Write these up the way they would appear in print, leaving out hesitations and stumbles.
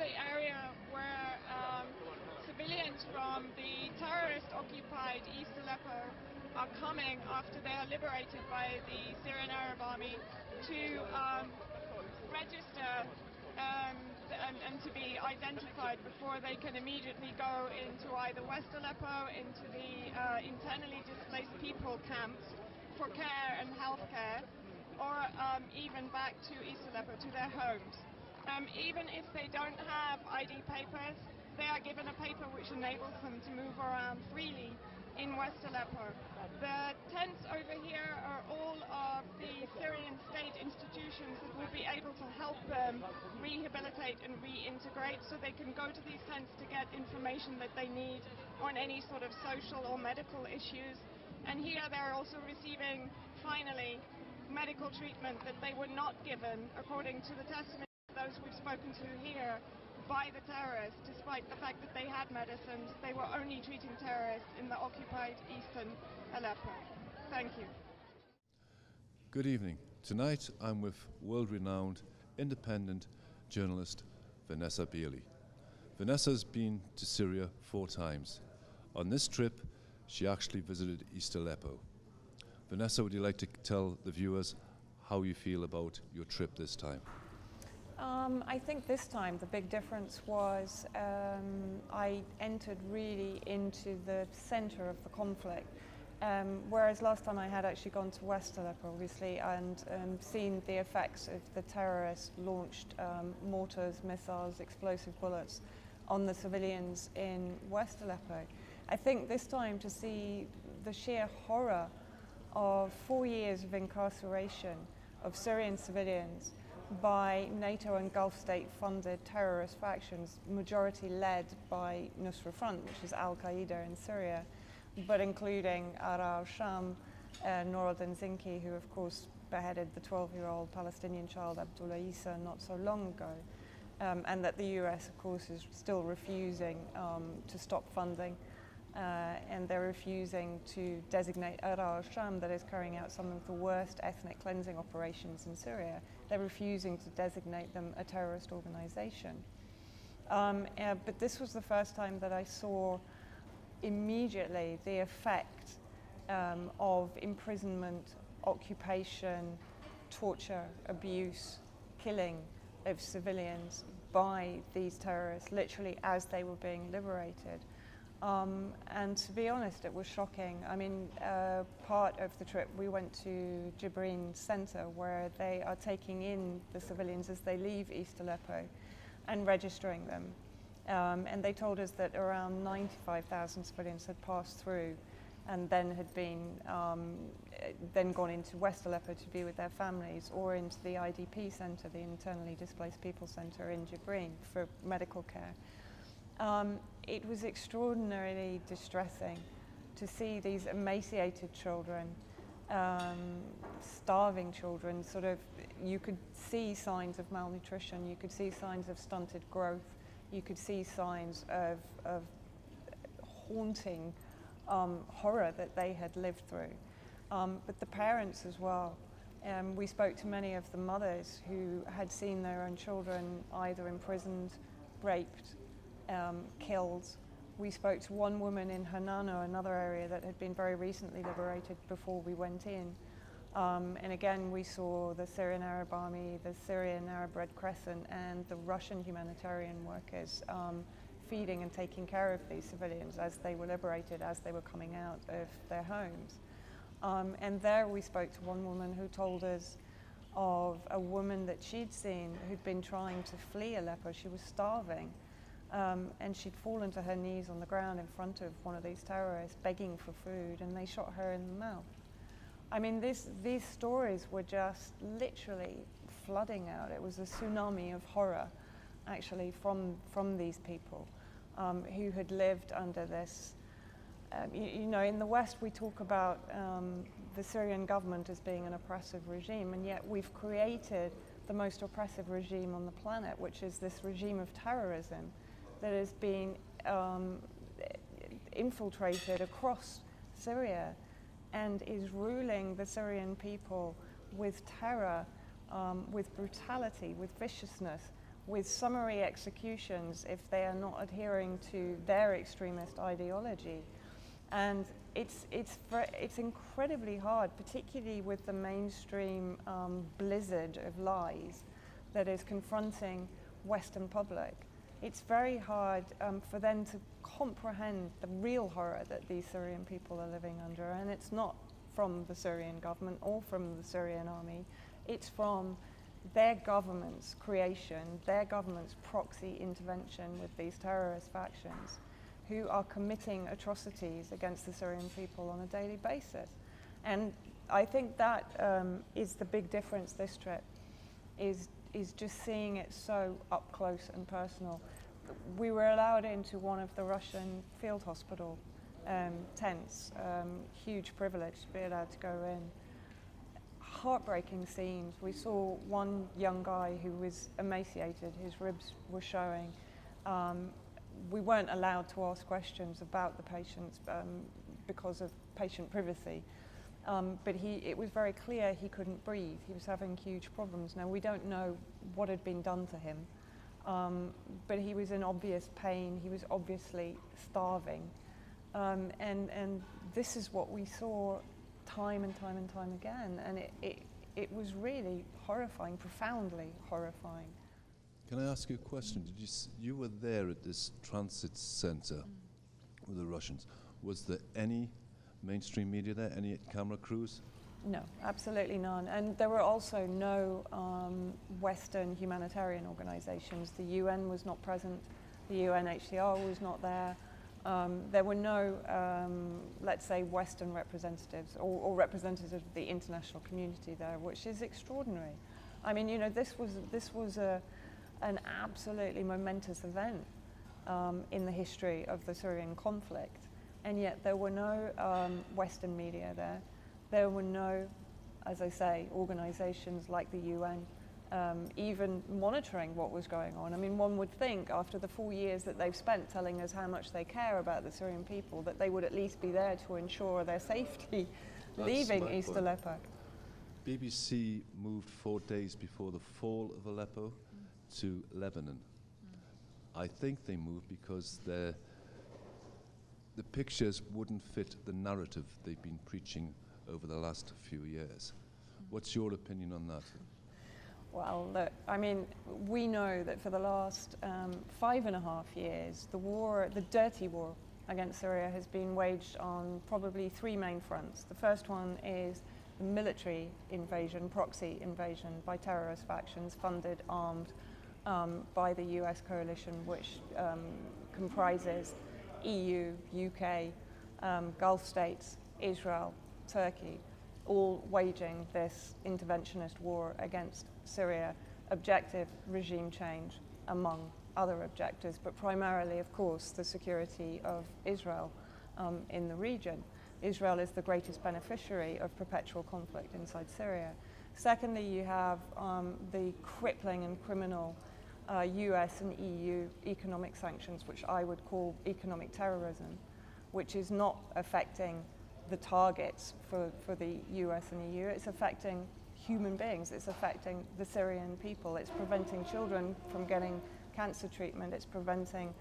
the area where civilians from the terrorist-occupied East Aleppo are coming after they are liberated by the Syrian Arab Army to register and to be identified before they can immediately go into either West Aleppo, into the internally displaced people camps for care and health care, or even back to East Aleppo, to their homes. Even if they don't have ID papers, they are given a paper which enables them to move around freely in West Aleppo. The tents over here are all of the Syrian state institutions that will be able to help them rehabilitate and reintegrate, so they can go to these tents to get information that they need on any sort of social or medical issues. And here they're also receiving, finally, medical treatment that they were not given, according to the testimony of those we've spoken to here, by the terrorists. Despite the fact that they had medicines, they were only treating terrorists in the occupied eastern Aleppo. Thank you. Good evening. Tonight I'm with world-renowned independent journalist Vanessa Beeley. Vanessa's been to Syria 4 times. On this trip, she actually visited East Aleppo. Vanessa, would you like to tell the viewers how you feel about your trip this time? I think this time the big difference was I entered really into the center of the conflict, whereas last time I had actually gone to West Aleppo, obviously, and seen the effects of the terrorists launched mortars, missiles, explosive bullets on the civilians in West Aleppo. I think this time to see the sheer horror of 4 years of incarceration of Syrian civilians by NATO and Gulf state funded terrorist factions, majority led by Nusra Front, which is al-Qaeda in Syria, but including al-Sham, Nour al-Zinki, who of course beheaded the 12-year-old Palestinian child Abdullah Issa not so long ago, and that the US of course is still refusing to stop funding. And they're refusing to designate al-Sham, that is carrying out some of the worst ethnic cleansing operations in Syria. They're refusing to designate them a terrorist organization. But this was the first time that I saw immediately the effect of imprisonment, occupation, torture, abuse, killing of civilians by these terrorists, literally as they were being liberated. And to be honest, it was shocking. I mean, part of the trip we went to Jibrin Center, where they are taking in the civilians as they leave East Aleppo and registering them. And they told us that around 95,000 civilians had passed through and then had been then gone into West Aleppo to be with their families, or into the IDP center, the Internally Displaced People Center in Jibrin, for medical care. It was extraordinarily distressing to see these emaciated children, starving children, sort of, you could see signs of malnutrition, you could see signs of stunted growth, you could see signs of haunting horror that they had lived through. But the parents as well. We spoke to many of the mothers who had seen their own children either imprisoned, raped, killed. We spoke to one woman in Hanano, another area that had been very recently liberated before we went in. And again, we saw the Syrian Arab Army, the Syrian Arab Red Crescent, and the Russian humanitarian workers feeding and taking care of these civilians as they were liberated, as they were coming out of their homes. And there we spoke to one woman who told us of a woman that she'd seen who'd been trying to flee Aleppo. She was starving. And she'd fallen to her knees on the ground in front of one of these terrorists, begging for food, and they shot her in the mouth. I mean, these stories were just literally flooding out. It was a tsunami of horror, actually, from these people who had lived under this. You know, in the West, we talk about the Syrian government as being an oppressive regime, and yet we've created the most oppressive regime on the planet, which is this regime of terrorism that has been infiltrated across Syria and is ruling the Syrian people with terror, with brutality, with viciousness, with summary executions if they are not adhering to their extremist ideology. And it's incredibly hard, particularly with the mainstream blizzard of lies that is confronting Western public. It's very hard for them to comprehend the real horror that these Syrian people are living under, and it's not from the Syrian government or from the Syrian army, it's from their government's creation, their government's proxy intervention with these terrorist factions who are committing atrocities against the Syrian people on a daily basis. And I think that is the big difference this trip, is just seeing it so up close and personal. We were allowed into one of the Russian field hospital tents, huge privilege to be allowed to go in. Heartbreaking scenes. We saw one young guy who was emaciated, his ribs were showing. We weren't allowed to ask questions about the patients because of patient privacy. But it was very clear he couldn't breathe. He was having huge problems. Now, we don't know what had been done to him, but he was in obvious pain. He was obviously starving. And this is what we saw time and time and time again. And it was really horrifying, profoundly horrifying. Can I ask you a question? You were there at this transit center with the Russians. Was there any mainstream media there, any camera crews? No, absolutely none. And there were also no Western humanitarian organizations. The UN was not present. The UNHCR was not there. There were no, let's say, Western representatives or representatives of the international community there, which is extraordinary. I mean, you know, this was an absolutely momentous event in the history of the Syrian conflict. And yet there were no Western media there. There were no, as I say, organizations like the UN even monitoring what was going on. I mean, one would think after the 4 years that they've spent telling us how much they care about the Syrian people, that they would at least be there to ensure their safety leaving East Aleppo. BBC moved 4 days before the fall of Aleppo to Lebanon. I think they moved because the pictures wouldn't fit the narrative they've been preaching over the last few years. What's your opinion on that? Well, look, I mean, we know that for the last 5.5 years, the dirty war against Syria has been waged on probably 3 main fronts. The first one is the military invasion, proxy invasion by terrorist factions funded, armed by the US coalition, which comprises EU, UK, Gulf states, Israel, Turkey, all waging this interventionist war against Syria. Objective regime change, among other objectives, but primarily, of course, the security of Israel in the region. Israel is the greatest beneficiary of perpetual conflict inside Syria. Secondly, you have the crippling and criminal US and EU economic sanctions, which I would call economic terrorism, which is not affecting the targets for the US and EU. It's affecting human beings. It's affecting the Syrian people. It's preventing children from getting cancer treatment. It's preventing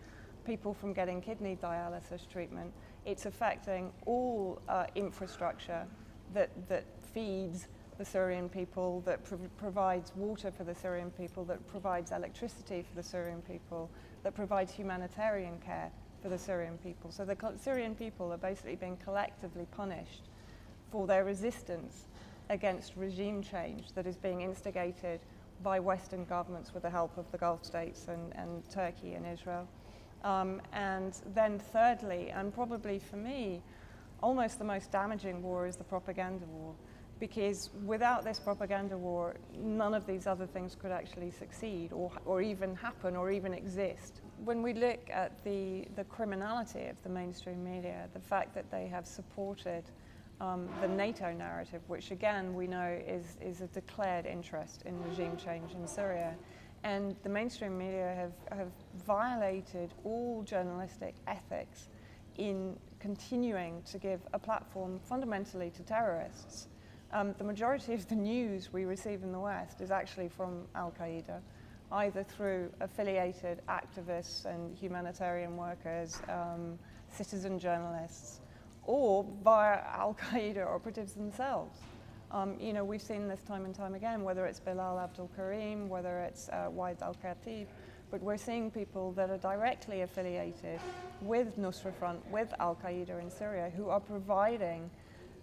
people from getting kidney dialysis treatment. It's affecting all infrastructure that feeds the Syrian people, that provides water for the Syrian people, that provides electricity for the Syrian people, that provides humanitarian care for the Syrian people. So the Syrian people are basically being collectively punished for their resistance against regime change that is being instigated by Western governments with the help of the Gulf states and Turkey and Israel. And then thirdly, and probably for me, almost the most damaging war is the propaganda war. Because without this propaganda war, none of these other things could actually succeed or even happen or even exist. When we look at the criminality of the mainstream media, the fact that they have supported the NATO narrative, which again we know is a declared interest in regime change in Syria, and the mainstream media have violated all journalistic ethics in continuing to give a platform fundamentally to terrorists. The majority of the news we receive in the West is actually from al-Qaeda, either through affiliated activists and humanitarian workers, citizen journalists, or via al-Qaeda operatives themselves. You know, we've seen this time and time again, whether it's Bilal Abdul Karim, whether it's Waid al-Khatib, but we're seeing people that are directly affiliated with Nusra Front, with al-Qaeda in Syria, who are providing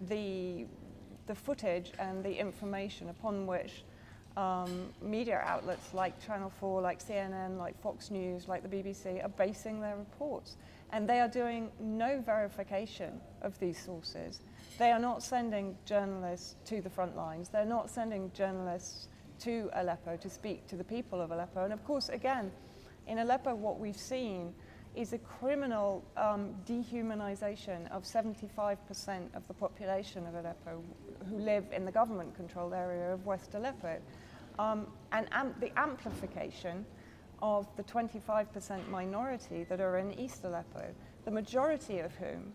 the footage and the information upon which media outlets like Channel 4, like CNN, like Fox News, like the BBC are basing their reports. And they are doing no verification of these sources. They are not sending journalists to the front lines. They're not sending journalists to Aleppo to speak to the people of Aleppo. And of course, again, in Aleppo, what we've seen is a criminal dehumanization of 75% of the population of Aleppo who live in the government-controlled area of West Aleppo. And the amplification of the 25% minority that are in East Aleppo, the majority of whom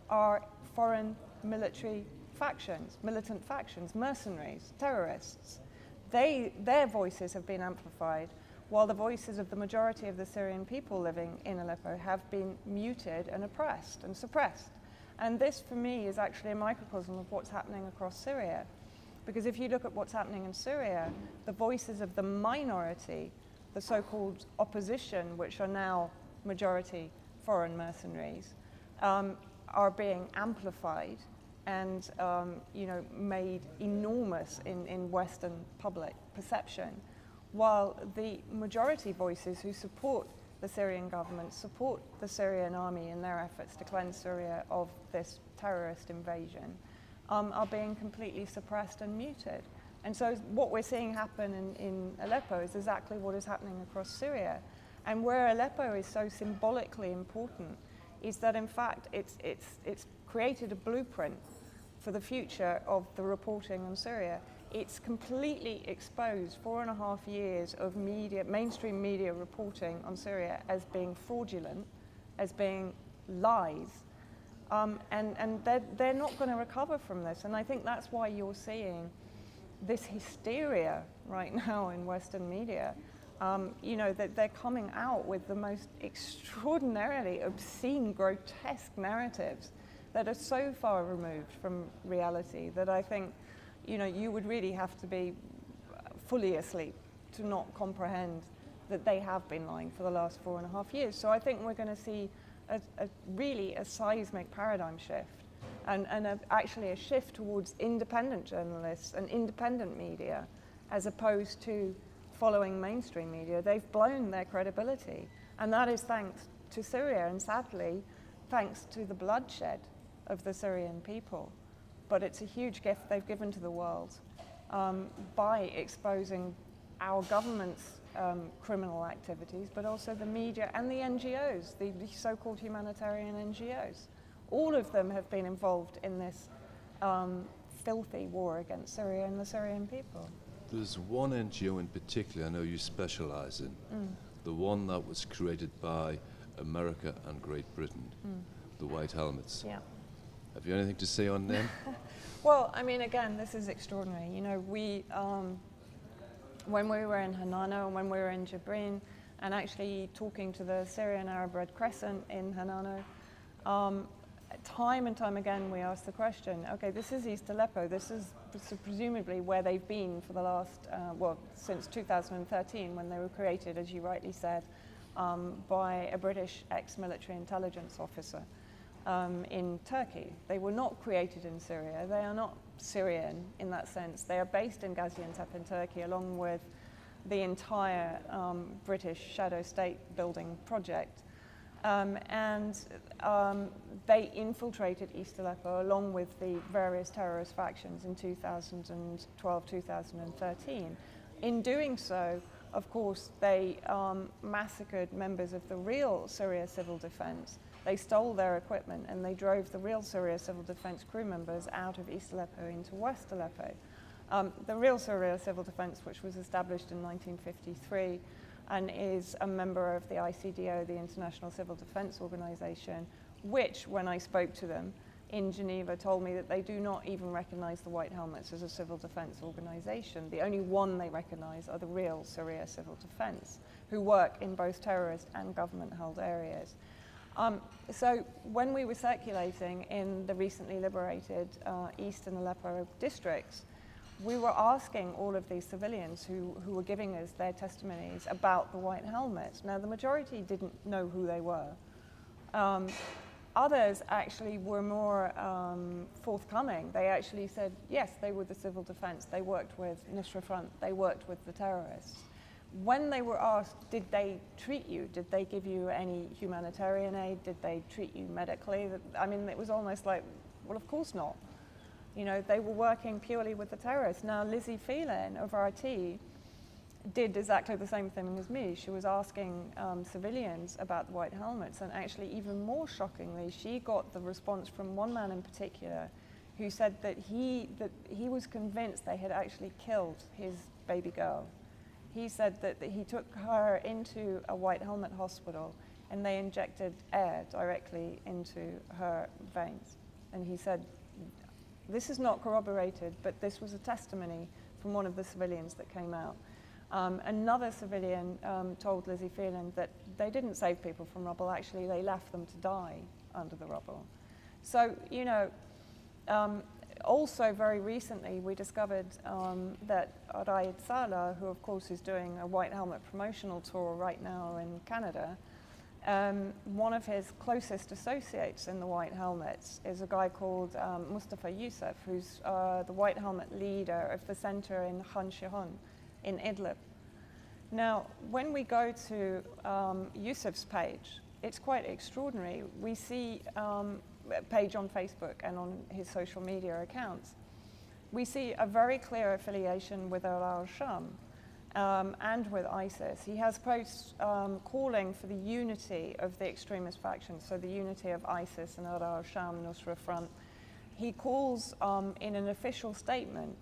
are foreign military factions, militant factions, mercenaries, terrorists. Their voices have been amplified, while the voices of the majority of the Syrian people living in Aleppo have been muted and oppressed and suppressed. And this, for me, is actually a microcosm of what's happening across Syria. Because if you look at what's happening in Syria, the voices of the minority, the so-called opposition, which are now majority foreign mercenaries, are being amplified and you know, made enormous in Western public perception, while the majority voices who support the Syrian government, support the Syrian army in their efforts to cleanse Syria of this terrorist invasion, are being completely suppressed and muted. And so what we're seeing happen in Aleppo is exactly what is happening across Syria. And where Aleppo is so symbolically important is that, in fact, it's created a blueprint for the future of the reporting on Syria. It's completely exposed 4.5 years of mainstream media reporting on Syria as being fraudulent, as being lies, and they're not going to recover from this. And I think that's why you're seeing this hysteria right now in Western media. You know, that they're coming out with the most extraordinarily obscene, grotesque narratives that are so far removed from reality that I think, you know, you would really have to be fully asleep to not comprehend that they have been lying for the last 4.5 years. So I think we're going to see really a seismic paradigm shift and actually a shift towards independent journalists and independent media as opposed to following mainstream media. They've blown their credibility, and that is thanks to Syria and, sadly, thanks to the bloodshed of the Syrian people. But it's a huge gift they've given to the world by exposing our government's criminal activities, but also the media and the NGOs, the so-called humanitarian NGOs. All of them have been involved in this filthy war against Syria and the Syrian people. There's one NGO in particular I know you specialise in, the one that was created by America and Great Britain, the White Helmets. Yeah. Have you anything to say on them? Well, I mean, again, this is extraordinary. You know, when we were in Hanano and when we were in Jibrin, and actually talking to the Syrian Arab Red Crescent in Hanano, time and time again we asked the question, okay, this is East Aleppo, this is presumably where they've been for the last, well, since 2013 when they were created, as you rightly said, by a British ex-military intelligence officer in Turkey. They were not created in Syria, they are not Syrian in that sense. They are based in Gaziantep in Turkey along with the entire British shadow state building project. They infiltrated East Aleppo along with the various terrorist factions in 2012-2013. In doing so, of course, they massacred members of the real Syria Civil Defense. They stole their equipment and they drove the real Syria Civil Defense crew members out of East Aleppo into West Aleppo. The real Syria Civil Defense, which was established in 1953, and is a member of the ICDO, the International Civil Defense Organization, which, when I spoke to them, in Geneva told me that they do not even recognize the White Helmets as a civil defense organization. The only one they recognize are the real Syria Civil Defense, who work in both terrorist and government-held areas. So when we were circulating in the recently liberated East and Aleppo districts, we were asking all of these civilians who were giving us their testimonies about the White Helmets. Now, the majority didn't know who they were. Others actually were more forthcoming. They actually said, yes, they were the civil defense. They worked with Nusra Front. They worked with the terrorists. When they were asked, did they treat you? Did they give you any humanitarian aid? Did they treat you medically? I mean, it was almost like, well, of course not. You know, they were working purely with the terrorists. Now, Lizzie Phelan of RT did exactly the same thing as me. She was asking civilians about the White Helmets, and actually, even more shockingly, she got the response from one man in particular who said that he was convinced they had actually killed his baby girl. He said that he took her into a White Helmet hospital and they injected air directly into her veins. And he said, this is not corroborated, but this was a testimony from one of the civilians that came out. Another civilian told Lizzie Phelan that they didn't save people from rubble, actually they left them to die under the rubble. So, you know, also very recently we discovered that Raed Salah, who of course is doing a White Helmet promotional tour right now in Canada, one of his closest associates in the White Helmets is a guy called Mustafa Yusuf, who's the White Helmet leader of the center in Khan Shihon in Idlib. Now, when we go to Yusuf's page, it's quite extraordinary. We see a page on Facebook and on his social media accounts. We see a very clear affiliation with al-Sham and with ISIS. He has posts calling for the unity of the extremist factions, so the unity of ISIS and al-Sham, Nusra Front. He calls in an official statement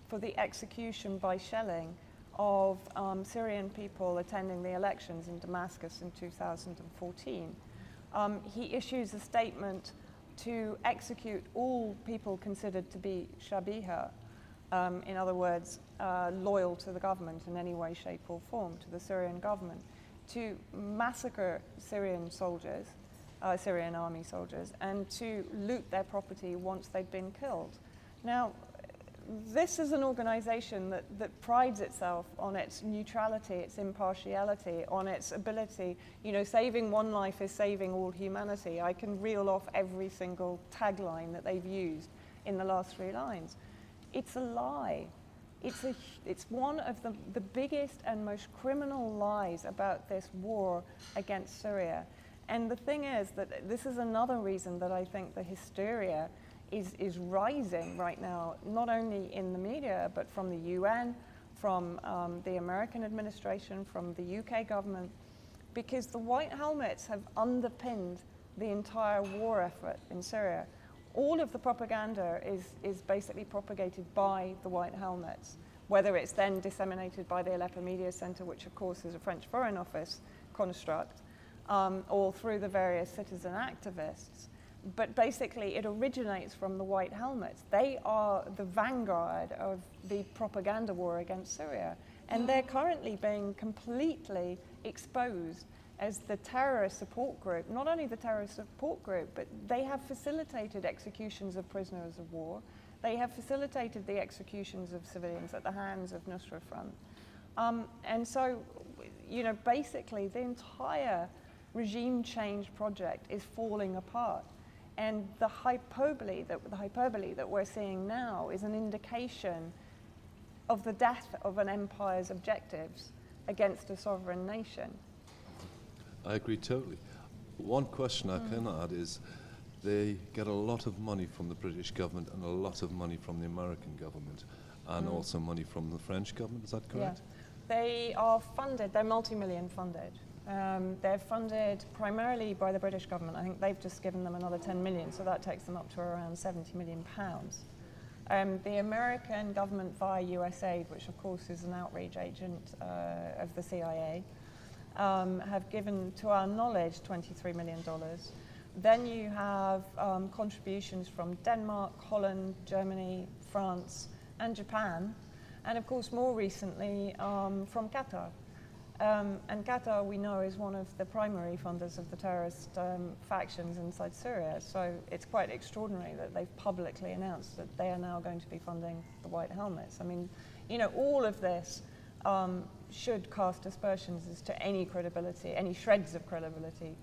for the execution by shelling of Syrian people attending the elections in Damascus in 2014. He issues a statement to execute all people considered to be shabiha, in other words, loyal to the government in any way, shape or form, to the Syrian government, to massacre Syrian soldiers, Syrian army soldiers, and to loot their property once they'd been killed. Now, this is an organization that prides itself on its neutrality, its impartiality, on its ability, you know, saving one life is saving all humanity. I can reel off every single tagline that they've used in the last 3 lines. It's a lie. It's one of the biggest and most criminal lies about this war against Syria. And the thing is that this is another reason that I think the hysteria is rising right now, not only in the media, but from the UN, from the American administration, from the UK government, because the White Helmets have underpinned the entire war effort in Syria. All of the propaganda is basically propagated by the White Helmets, whether it's then disseminated by the Aleppo Media Center, which of course is a French Foreign Office construct, or through the various citizen activists. But basically it originates from the White Helmets. They are the vanguard of the propaganda war against Syria. And they're currently being completely exposed as the terrorist support group. Not only the terrorist support group, but they have facilitated executions of prisoners of war. They have facilitated the executions of civilians at the hands of Nusra Front. And so, you know, basically the entire regime change project is falling apart. And the hyperbole that we're seeing now is an indication of the death of an empire's objectives against a sovereign nation. I agree totally. One question I can add is they get a lot of money from the British government and a lot of money from the American government and also money from the French government, is that correct? Yeah. They are funded, they're multi-million funded. They're funded primarily by the British government. I think they've just given them another 10 million, so that takes them up to around 70 million pounds. The American government via USAID, which of course is an outreach agent of the CIA, have given, to our knowledge, $23 million. Then you have contributions from Denmark, Holland, Germany, France, and Japan, and of course more recently from Qatar. And Qatar, we know, is one of the primary funders of the terrorist factions inside Syria, so it's quite extraordinary that they've publicly announced that they are now going to be funding the White Helmets. I mean, you know, all of this should cast aspersions as to any credibility, any shreds of credibility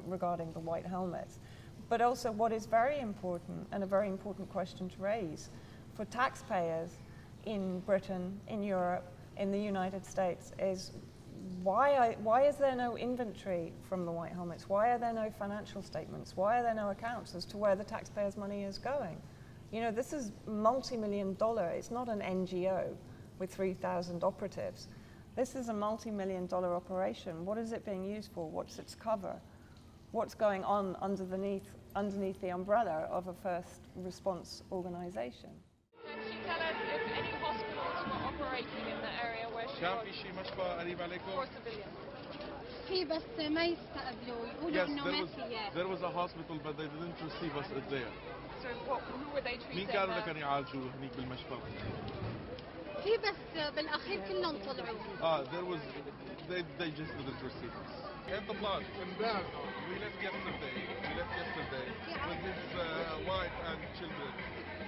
regarding the White Helmets. But also what is very important, and a very important question to raise for taxpayers in Britain, in Europe, in the United States, is why is there no inventory from the White Helmets? Why are there no financial statements? Why are there no accounts as to where the taxpayers' money is going? You know, this is multi-million-dollar, it's not an NGO with 3,000 operatives. This is a multi-million-dollar operation. What is it being used for? What's its cover? What's going on underneath the umbrella of a first response organization? Can you tell us if any hospitals were operating in the area where she كان في شي مشفى قريب عليكم؟ for civilians? في بس ما يستقبلوا يقولوا Yes, انه ما في. there was a hospital but they didn't receive us there. So who were they treating? مين كانوا اللي كانوا يعالجوا هنيك بالمشفى؟ في بس بالاخير كلهم طلعوا. There was they just didn't receive us. انت طلعت امبارح. We left yesterday with his wife and children.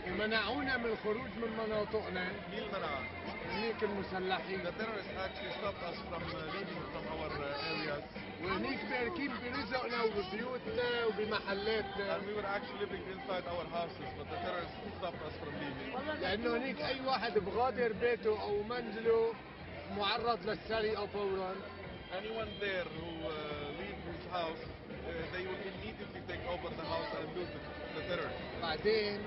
ومنعونا من الخروج من مناطقنا. مين المنع؟ هنيك المسلحين. The terrorists actually stopped us from leaving from our areas. وهنيك باركين برزقنا وببيوتنا وبمحلاتنا. And we were actually living inside our houses, but the terrorists stopped us from leaving. لأنه هنيك أي واحد بغادر بيته أو منزله معرض للسرقة فورا. Anyone there who leaves his house, they will immediately take over the house and lose the terrorists. بعدين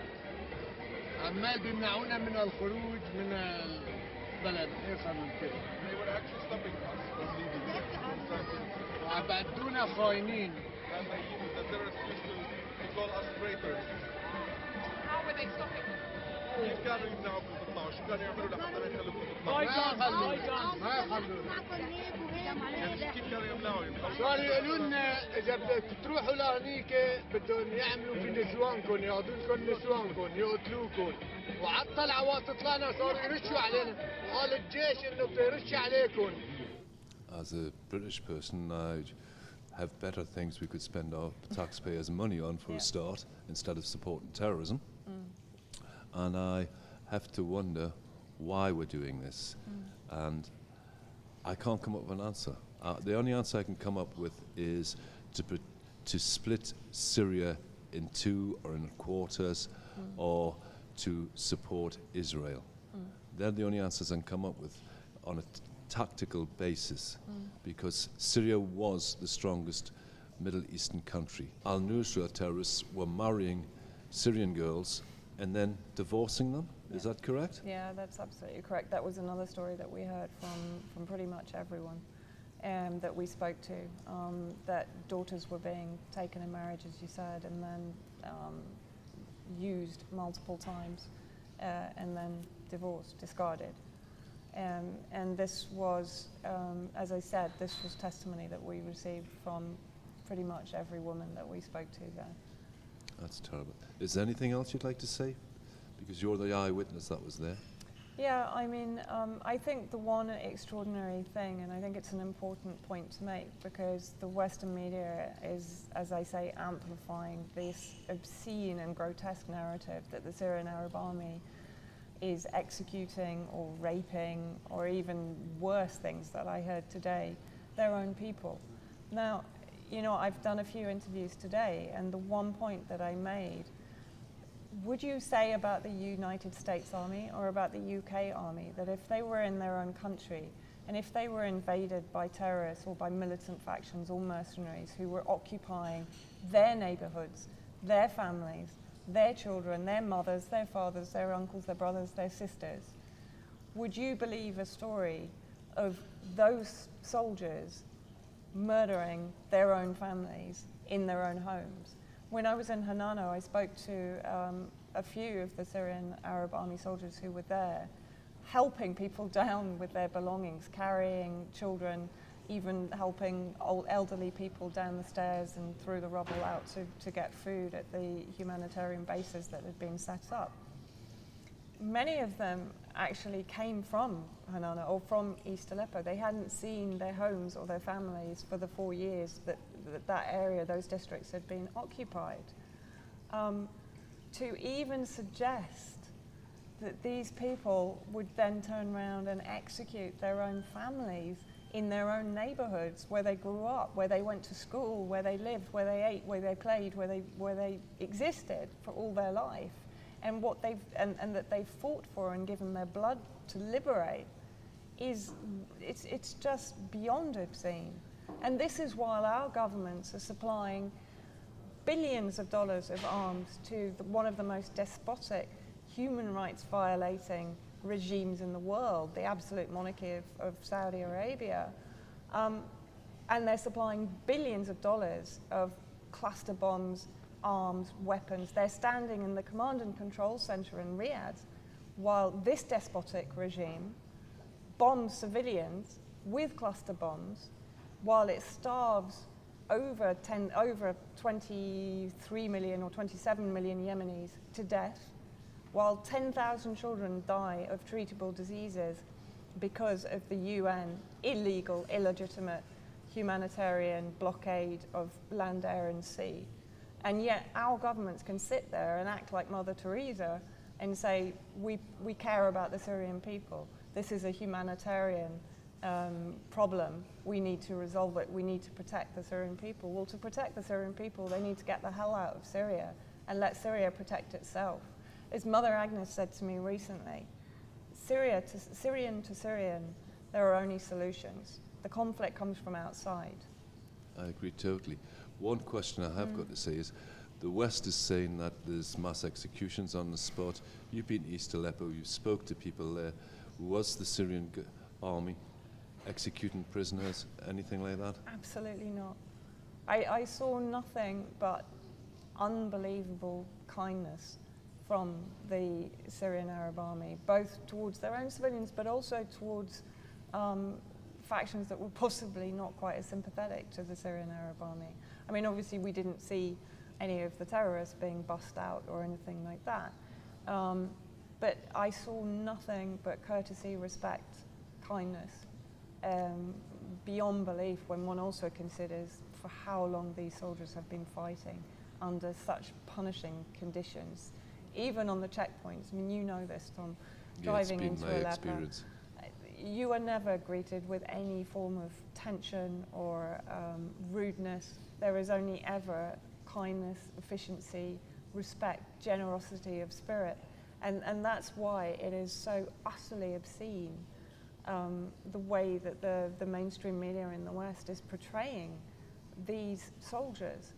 عمال بيمنعونا من الخروج من البلد آخر البلد. They were actually stopping us from leaving. وعم بعدونا خاينين. And the terrorists used to call us traitors. How were they stopping them? كيف كانوا يمنعوكم تطلعوا؟ شو كانوا يعملوا لحتى ما يخلوكم تطلعوا؟ ما يخلونا. يعني كيف كانوا يمنعوا؟ صاروا يقولوا لنا إذا بدك تروحوا لهنيك بدهم يعملوا في نسوانكم، ياخذوا لكم نسوانكم، يقتلوكم، وعلى الطلعة وقت طلعنا صاروا يرشوا علينا، وقال الجيش إنه بده يرش عليكم. As a British person, I'd have better things we could spend our taxpayers' money on for a start instead of supporting terrorism. And I have to wonder why we're doing this. And I can't come up with an answer. The only answer I can come up with is to split Syria in two or in quarters or to support Israel. They're the only answers I can come up with on a tactical basis because Syria was the strongest Middle Eastern country. Al-Nusra terrorists were marrying Syrian girls and then divorcing them. Is that correct? Yeah, that's absolutely correct. That was another story that we heard from pretty much everyone that we spoke to, that daughters were being taken in marriage, as you said, and then used multiple times and then divorced, discarded. And this was, as I said, this was testimony that we received from pretty much every woman that we spoke to there. That's terrible. Is there anything else you'd like to say? Because you're the eyewitness that was there. Yeah, I mean, I think the one extraordinary thing, and I think it's an important point to make, because the Western media is, as I say, amplifying this obscene and grotesque narrative that the Syrian Arab Army is executing or raping or even worse things that I heard today, their own people. Now, you know, I've done a few interviews today, and the one point that I made, would you say about the United States Army or about the UK Army that if they were in their own country and if they were invaded by terrorists or by militant factions or mercenaries who were occupying their neighborhoods, their families, their children, their mothers, their fathers, their uncles, their brothers, their sisters, would you believe a story of those soldiers murdering their own families in their own homes? When I was in Hanano, I spoke to a few of the Syrian Arab Army soldiers who were there, helping people down with their belongings, carrying children, even helping old elderly people down the stairs and through the rubble out to get food at the humanitarian bases that had been set up. Many of them actually came from Hanana or from East Aleppo. They hadn't seen their homes or their families for the 4 years that area, those districts had been occupied. To even suggest that these people would then turn around and execute their own families in their own neighborhoods where they grew up, where they went to school, where they lived, where they ate, where they played, where they existed for all their life, and what and that they've fought for and given their blood to liberate, it's just beyond obscene. And this is while our governments are supplying billions of dollars of arms to one of the most despotic, human rights violating regimes in the world, the absolute monarchy of Saudi Arabia. And they're supplying billions of dollars of cluster bombs, arms, weapons. They're standing in the command and control center in Riyadh while this despotic regime bombs civilians with cluster bombs while it starves over 23 million or 27 million Yemenis to death, while 10,000 children die of treatable diseases because of the UN illegal, illegitimate humanitarian blockade of land, air and sea. And yet our governments can sit there and act like Mother Teresa and say, we care about the Syrian people. This is a humanitarian problem. We need to resolve it. We need to protect the Syrian people. Well, to protect the Syrian people, they need to get the hell out of Syria and let Syria protect itself. As Mother Agnes said to me recently, Syrian to Syrian, there are only solutions. The conflict comes from outside. I agree totally. One question I have got to say is, the West is saying that there's mass executions on the spot. You've been to East Aleppo, you spoke to people there. Was the Syrian army executing prisoners, anything like that? Absolutely not. I saw nothing but unbelievable kindness from the Syrian Arab army, both towards their own civilians, but also towards factions that were possibly not quite as sympathetic to the Syrian Arab army. I mean, obviously we didn't see any of the terrorists being bussed out or anything like that. But I saw nothing but courtesy, respect, kindness, beyond belief when one also considers for how long these soldiers have been fighting under such punishing conditions. Even on the checkpoints, I mean, you know this, Tom, driving into Aleppo, you are never greeted with any form of tension or rudeness. There is only ever kindness, efficiency, respect, generosity of spirit. And that's why it is so utterly obscene, the way that the mainstream media in the West is portraying these soldiers.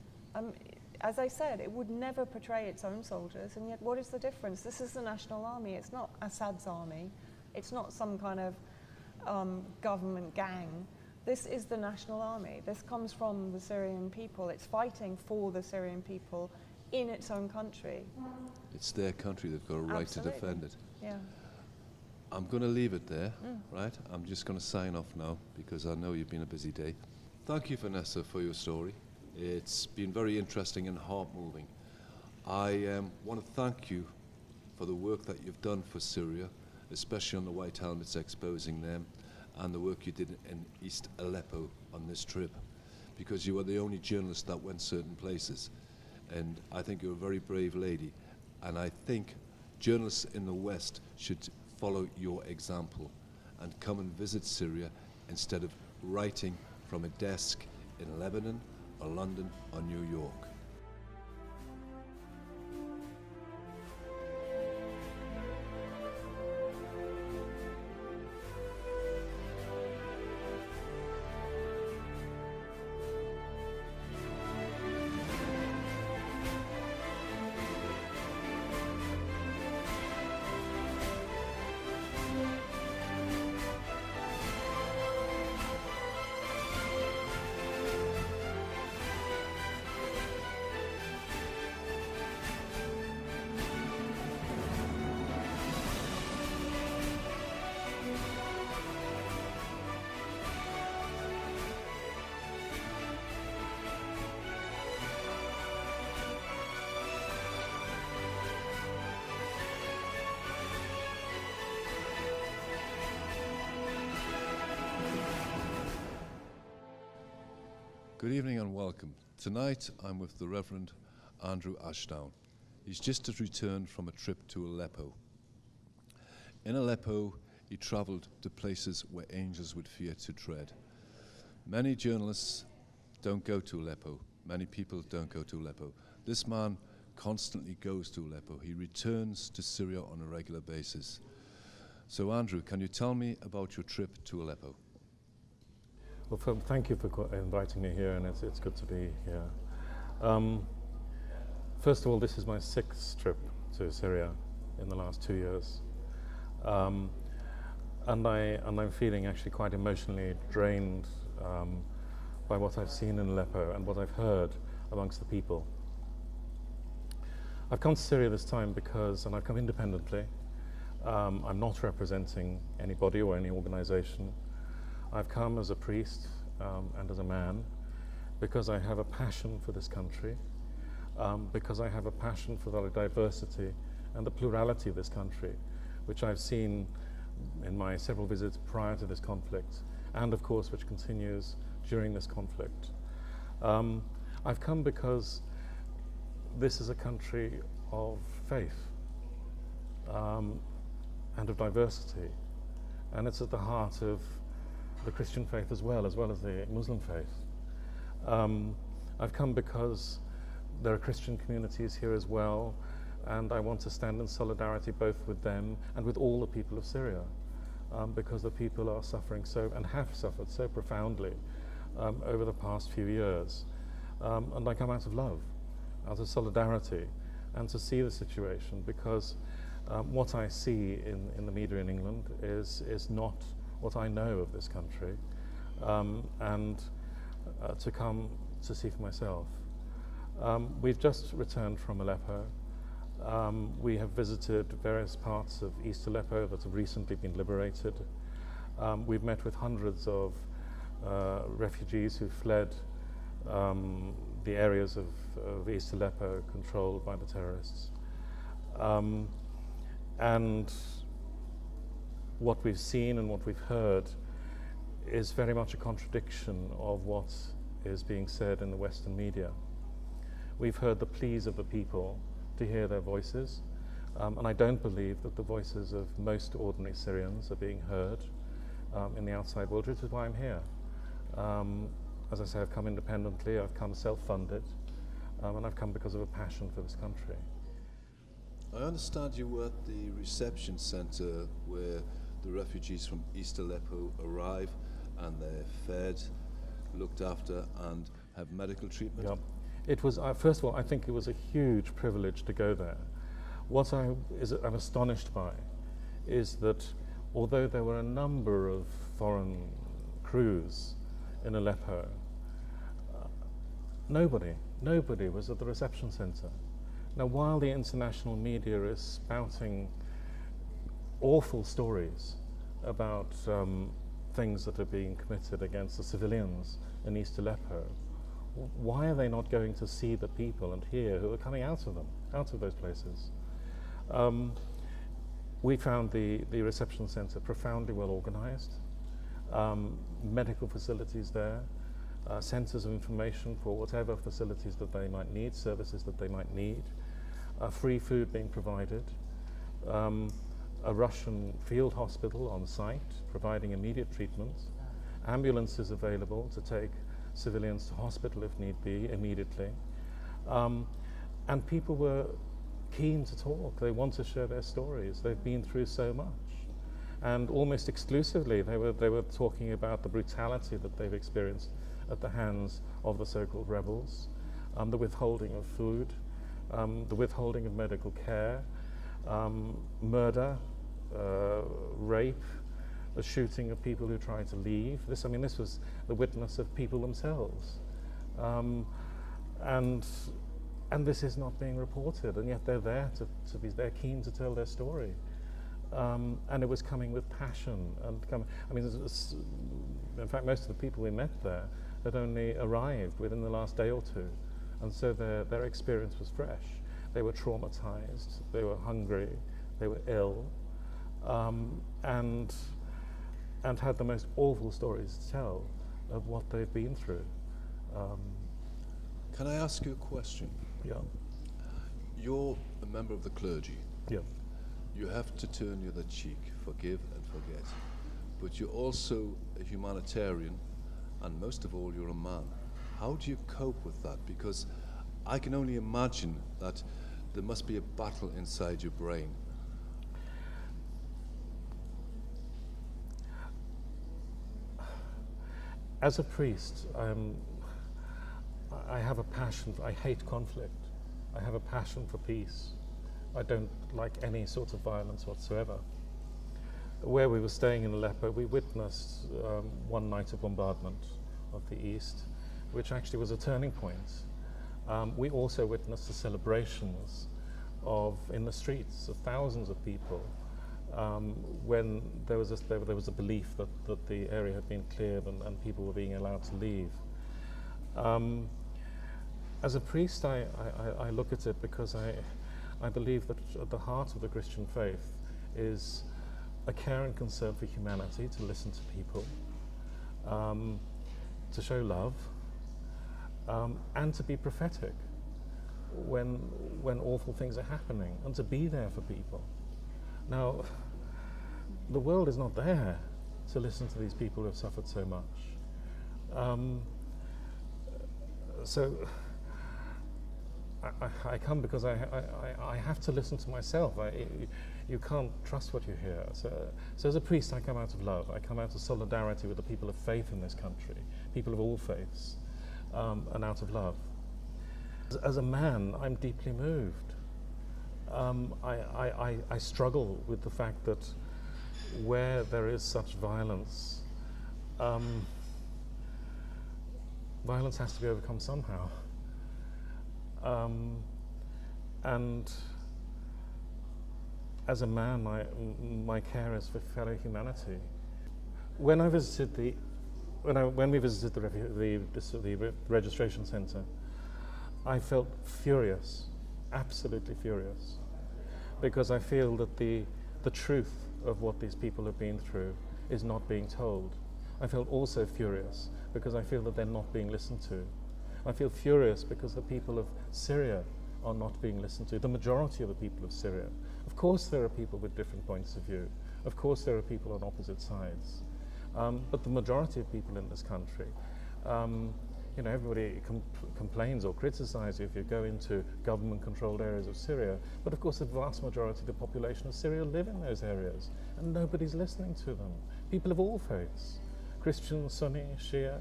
As I said, it would never portray its own soldiers, and yet what is the difference? This is the National Army. It's not Assad's army. It's not some kind of government gang. This is the National Army. This comes from the Syrian people. It's fighting for the Syrian people in its own country. It's their country. They've got a right to defend it. Yeah. I'm going to leave it there, right? I'm just going to sign off now because I know you've been a busy day. Thank you, Vanessa, for your story. It's been very interesting and heart-moving. I want to thank you for the work that you've done for Syria, especially on the White Helmets, exposing them, and the work you did in East Aleppo on this trip, because you were the only journalist that went certain places. And I think you're a very brave lady, and I think journalists in the West should follow your example and come and visit Syria instead of writing from a desk in Lebanon or London or New York. Good evening and welcome. Tonight I'm with the Reverend Andrew Ashdow. He's just returned from a trip to Aleppo. In Aleppo, he travelled to places where angels would fear to tread. Many journalists don't go to Aleppo. Many people don't go to Aleppo. This man constantly goes to Aleppo. He returns to Syria on a regular basis. So Andrew, can you tell me about your trip to Aleppo? Well, thank you for inviting me here, and it's good to be here. First of all, this is my 6th trip to Syria in the last 2 years. And I'm feeling actually quite emotionally drained by what I've seen in Aleppo and what I've heard amongst the people. I've come to Syria this time because, and I've come independently, I'm not representing anybody or any organization. I've come as a priest and as a man because I have a passion for this country, because I have a passion for the diversity and the plurality of this country, which I've seen in my several visits prior to this conflict, and of course which continues during this conflict. I've come because this is a country of faith and of diversity, and it's at the heart of the Christian faith as well as the Muslim faith. I've come because there are Christian communities here as well, and I want to stand in solidarity both with them and with all the people of Syria, because the people are suffering so, and have suffered so profoundly over the past few years. And I come out of love, out of solidarity, and to see the situation, because what I see in the media in England is not what I know of this country, and to come to see for myself. We've just returned from Aleppo. We have visited various parts of East Aleppo that have recently been liberated. We've met with hundreds of refugees who fled the areas of East Aleppo controlled by the terrorists. And what we've seen and what we've heard is very much a contradiction of what is being said in the Western media. We've heard the pleas of the people to hear their voices, and I don't believe that the voices of most ordinary Syrians are being heard in the outside world, which is why I'm here. As I say, I've come independently, I've come self-funded, and I've come because of a passion for this country. I understand you were at the reception centre where the refugees from East Aleppo arrive and they're fed, looked after and have medical treatment. Yep. It was, first of all, I think it was a huge privilege to go there. What I'm astonished by is that although there were a number of foreign crews in Aleppo, nobody was at the reception centre. Now, while the international media is spouting awful stories about things that are being committed against the civilians in East Aleppo, why are they not going to see the people and hear who are coming out of those places? We found the reception centre profoundly well organised, medical facilities there, centres of information for whatever facilities that they might need, services that they might need, free food being provided, a Russian field hospital on site providing immediate treatment, ambulances available to take civilians to hospital if need be immediately, and people were keen to talk. They want to share their stories. They've been through so much, and almost exclusively they were talking about the brutality that they've experienced at the hands of the so-called rebels, the withholding of food, the withholding of medical care, murder, rape, the shooting of people who tried to leave. This was the witness of people themselves, and this is not being reported, and yet they're there they're keen to tell their story, and it was coming with passion in fact, most of the people we met there had only arrived within the last day or two, and so their experience was fresh. They were traumatized, they were hungry, they were ill, and had the most awful stories to tell of what they've been through. Can I ask you a question? Yeah. You're a member of the clergy. Yeah. You have to turn the other cheek, forgive and forget. But you're also a humanitarian, and most of all, you're a man. How do you cope with that? Because I can only imagine that there must be a battle inside your brain. As a priest, I have a passion. I hate conflict. I have a passion for peace. I don't like any sort of violence whatsoever. Where we were staying in Aleppo, we witnessed one night of bombardment of the east, which actually was a turning point. We also witnessed the celebrations in the streets of thousands of people when there was a belief that the area had been cleared and people were being allowed to leave. As a priest, I look at it because I believe that at the heart of the Christian faith is a care and concern for humanity, to listen to people, to show love, and to be prophetic when awful things are happening, and to be there for people. Now, the world is not there to listen to these people who have suffered so much. So I come because I have to listen to myself. You can't trust what you hear. So as a priest, I come out of love. I come out of solidarity with the people of faith in this country, people of all faiths, and out of love. As a man, I'm deeply moved. I struggle with the fact that where there is such violence, violence has to be overcome somehow. And as a man, my care is for fellow humanity. When we visited the registration centre, I felt furious, absolutely furious, because I feel that the truth of what these people have been through is not being told. I felt also furious because I feel that they're not being listened to. I feel furious because the people of Syria are not being listened to, the majority of the people of Syria. Of course there are people with different points of view. Of course there are people on opposite sides. But the majority of people in this country, everybody complains or criticizes you if you go into government-controlled areas of Syria. But of course the vast majority of the population of Syria live in those areas, and nobody's listening to them. People of all faiths, Christian, Sunni, Shia,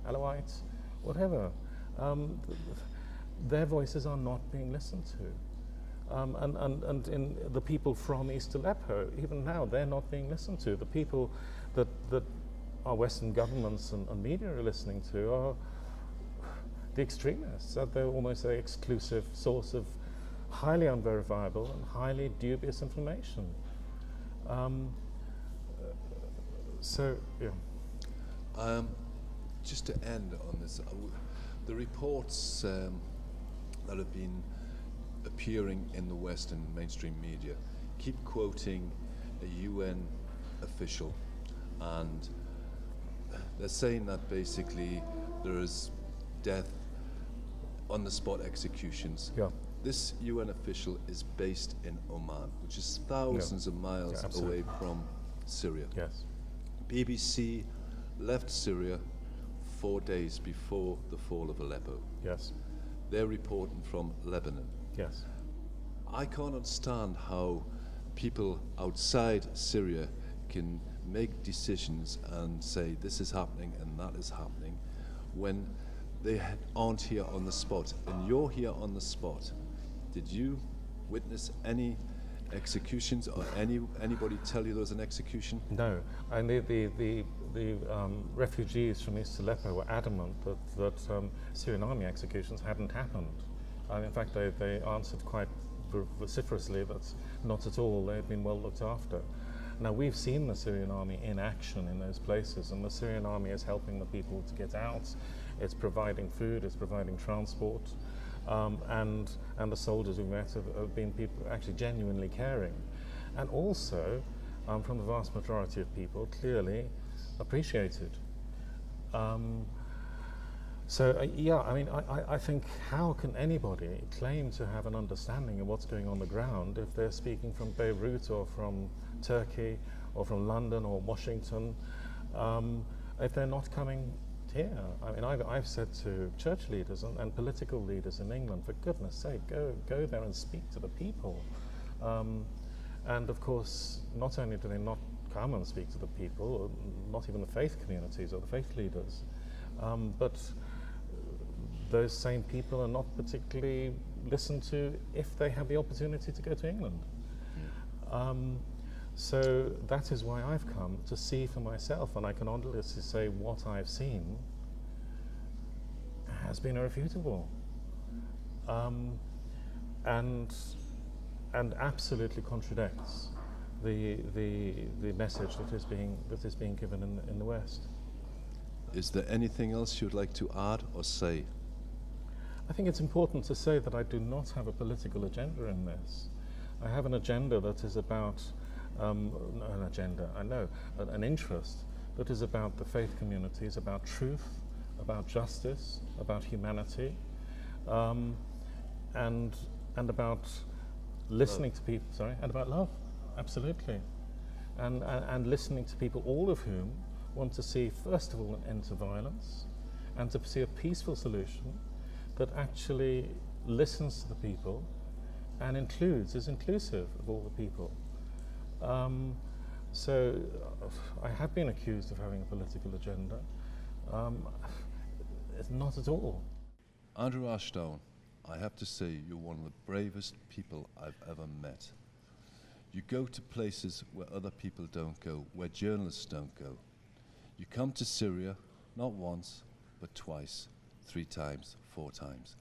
Alawite, whatever. Their voices are not being listened to. And in the people from East Aleppo, even now, they're not being listened to. The people that our Western governments and media are listening to are the extremists. They're almost an exclusive source of highly unverifiable and highly dubious information. Just to end on this, the reports that have been appearing in the Western mainstream media keep quoting a UN official, and they're saying that basically there is death on the spot executions. Yeah. This UN official is based in Oman, which is thousands of miles away from Syria. Yes. BBC left Syria 4 days before the fall of Aleppo. Yes. They're reporting from Lebanon. Yes. I can't understand how people outside Syria can make decisions and say this is happening and that is happening when they aren't here on the spot. And you're here on the spot. Did you witness any executions or anybody tell you there was an execution? No, and the refugees from East Aleppo were adamant that Syrian army executions hadn't happened. In fact, they answered quite vociferously that not at all, they had been well looked after. Now, we've seen the Syrian army in action in those places, and the Syrian army is helping the people to get out. It's providing food, it's providing transport, and the soldiers we met have been people actually genuinely caring. And also, from the vast majority of people, clearly appreciated. Yeah, I mean, I think how can anybody claim to have an understanding of what's going on the ground if they're speaking from Beirut or from Turkey or from London or Washington, if they're not coming here? I mean, I've said to church leaders and political leaders in England, for goodness sake, go there and speak to the people. And of course, not only do they not come and speak to the people, not even the faith communities or the faith leaders, but those same people are not particularly listened to if they have the opportunity to go to England. So that is why I've come, to see for myself, and I can honestly say what I've seen has been irrefutable, and absolutely contradicts the message that is being given in the West. Is there anything else you'd like to add or say? I think it's important to say that I do not have a political agenda in this. I have an agenda that is about, an interest that is about the faith communities, about truth, about justice, about humanity, and about listening to people, and about love, absolutely. And listening to people, all of whom want to see, first of all, an end to violence, and to see a peaceful solution that actually listens to the people and is inclusive of all the people. So I have been accused of having a political agenda. It's not at all. Andrew Ashdow, I have to say you're one of the bravest people I've ever met. You go to places where other people don't go, where journalists don't go. You come to Syria, not once, but twice, 3 times, 4 times.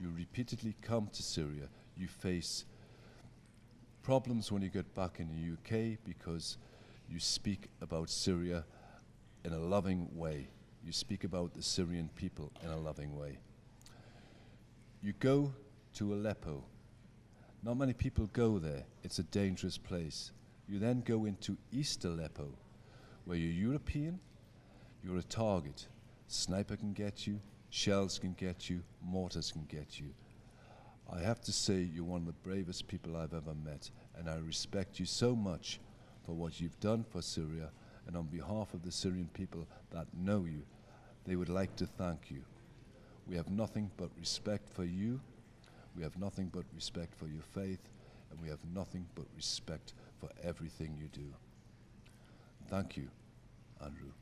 You repeatedly come to Syria. You face problems when you get back in the UK because you speak about Syria in a loving way. You speak about the Syrian people in a loving way. You go to Aleppo. Not many people go there. It's a dangerous place. You then go into East Aleppo, where you're European, you're a target. Sniper can get you, shells can get you, mortars can get you. I have to say you're one of the bravest people I've ever met, and I respect you so much for what you've done for Syria, and on behalf of the Syrian people that know you, they would like to thank you. We have nothing but respect for you, we have nothing but respect for your faith, and we have nothing but respect for everything you do. Thank you, Andrew.